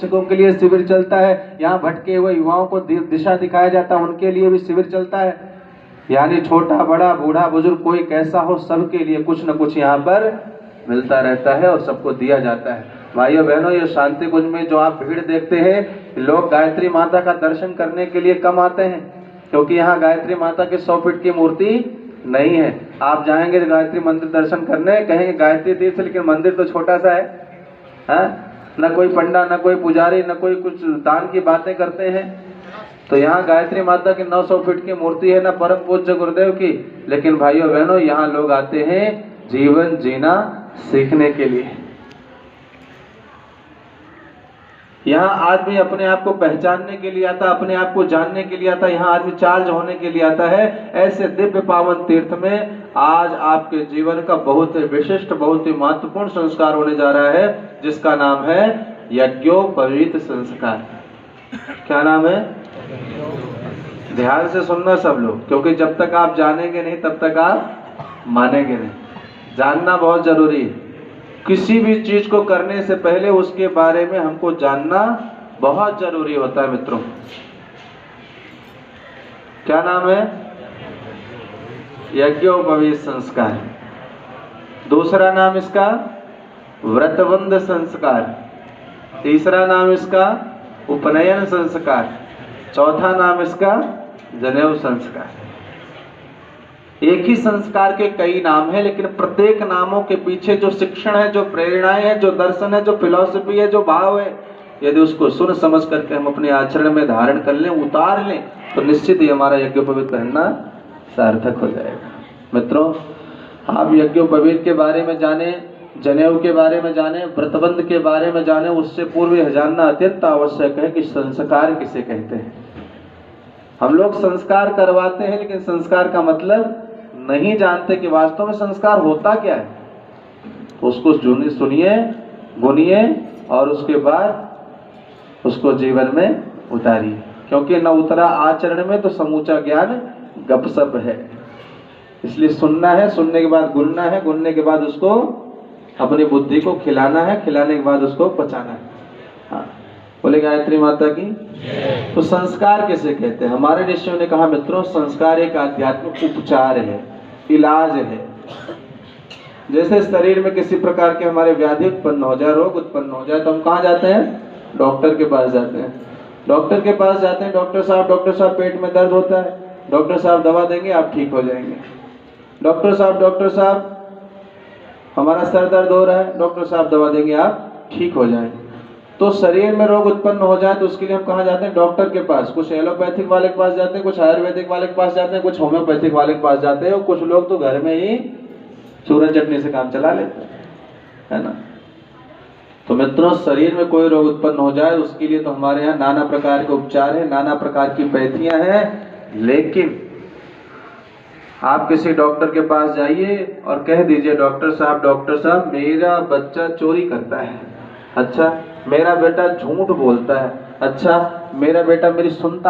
शिक्षकों के लिए शिविर चलता है, यहाँ भटके हुए युवाओं को दिशा दिखाया जाता है, उनके लिए भी शिविर चलता है। यानी छोटा बड़ा बूढ़ा बुजुर्ग कोई कैसा हो, सबके लिए कुछ न कुछ यहाँ पर मिलता रहता है और सबको दिया जाता है। भाइयों बहनों, ये शांति कुंज में जो आप भीड़ देखते हैं, लोग गायत्री माता का दर्शन करने के लिए कम आते हैं, क्योंकि यहाँ गायत्री माता के 100 फीट की मूर्ति नहीं है। आप जाएंगे गायत्री मंदिर दर्शन करने, कहेंगे गायत्री तीर्थ, लेकिन मंदिर तो छोटा सा है, न कोई पंडा, न कोई पुजारी, न कोई कुछ दान की बातें करते हैं। तो यहाँ गायत्री माता की 900 फीट की मूर्ति है, ना परम पूज्य गुरुदेव की, लेकिन भाइयों बहनों यहाँ लोग आते हैं जीवन जीना सीखने के लिए। यहाँ आदमी अपने आप को पहचानने के लिए आता, अपने आप को जानने के लिए आता, यहाँ आदमी चार्ज होने के लिए आता है। ऐसे दिव्य पावन तीर्थ में आज आपके जीवन का बहुत ही विशिष्ट, बहुत ही महत्वपूर्ण संस्कार होने जा रहा है, जिसका नाम है यज्ञोपवीत संस्कार। क्या नाम है? ध्यान से सुनना सब लोग, क्योंकि जब तक आप जानेंगे नहीं तब तक आप मानेंगे नहीं। जानना बहुत जरूरी है। किसी भी चीज को करने से पहले उसके बारे में हमको जानना बहुत जरूरी होता है मित्रों। क्या नाम है? यज्ञोपवीत संस्कार। दूसरा नाम इसका व्रतबंध संस्कार, तीसरा नाम इसका उपनयन संस्कार, चौथा नाम इसका जनेऊ संस्कार। एक ही संस्कार के कई नाम हैं, लेकिन प्रत्येक नामों के पीछे जो शिक्षण है, जो प्रेरणाएं हैं, जो दर्शन है, जो फिलॉसफी है, जो भाव है, यदि उसको सुन समझ करके हम अपने आचरण में धारण कर लें, उतार लें, तो निश्चित ही हमारा यज्ञोपवीत पहनना सार्थक हो जाएगा। मित्रों, आप यज्ञोपवीत के बारे में जाने, जनेऊ के बारे में जाने, व्रतबंध के बारे में जाने, उससे पूर्व यह जानना अत्यंत आवश्यक है कि संस्कार किसे कहते हैं। हम लोग संस्कार करवाते हैं, लेकिन संस्कार का मतलब नहीं जानते कि वास्तव में संस्कार होता क्या है। तो उसको सुनिए, गुनिए और उसके बाद उसको जीवन में उतारिए, क्योंकि न उतरा आचरण में तो समूचा ज्ञान गपसप है। इसलिए सुनना है, सुनने के बाद गुनना है, गुनने के बाद उसको अपनी बुद्धि को खिलाना है, खिलाने के बाद उसको पचाना है। हाँ, बोले गायत्री माता की। तो संस्कार किसे कहते हैं? हमारे ऋषियों ने कहा मित्रों, संस्कार एक आध्यात्मिक उपचार है, इलाज है। जैसे शरीर में किसी प्रकार के हमारे व्याधि उत्पन्न हो जाए, रोग उत्पन्न हो जाए, तो हम कहाँ जाते हैं? डॉक्टर के पास जाते हैं। डॉक्टर के पास जाते हैं, डॉक्टर साहब पेट में दर्द होता है, डॉक्टर साहब दवा देंगे, आप ठीक हो जाएंगे। डॉक्टर साहब हमारा सर दर्द हो रहा है, डॉक्टर साहब दवा देंगे, आप ठीक हो जाएंगे। तो शरीर में रोग उत्पन्न हो जाए तो उसके लिए हम कहाँ जाते हैं? डॉक्टर के पास। कुछ एलोपैथिक वाले के पास जाते हैं, कुछ आयुर्वेदिक वाले के पास जाते हैं, कुछ होम्योपैथिक वाले के पास जाते हैं, और कुछ लोग तो घर में ही चूरन चटनी से काम चला लेते हैं, है ना। तो मित्रों, शरीर में कोई रोग उत्पन्न हो जाए उसके लिए तो हमारे यहाँ नाना प्रकार के उपचार है, नाना प्रकार की पैथियां हैं। लेकिन आप किसी डॉक्टर के पास जाइए और कह दीजिए, डॉक्टर साहब मेरा बच्चा चोरी करता है, अच्छा, मेरा बेटा झूठ बोलता है, अच्छा, मेरा बेटा मेरी सुनता है।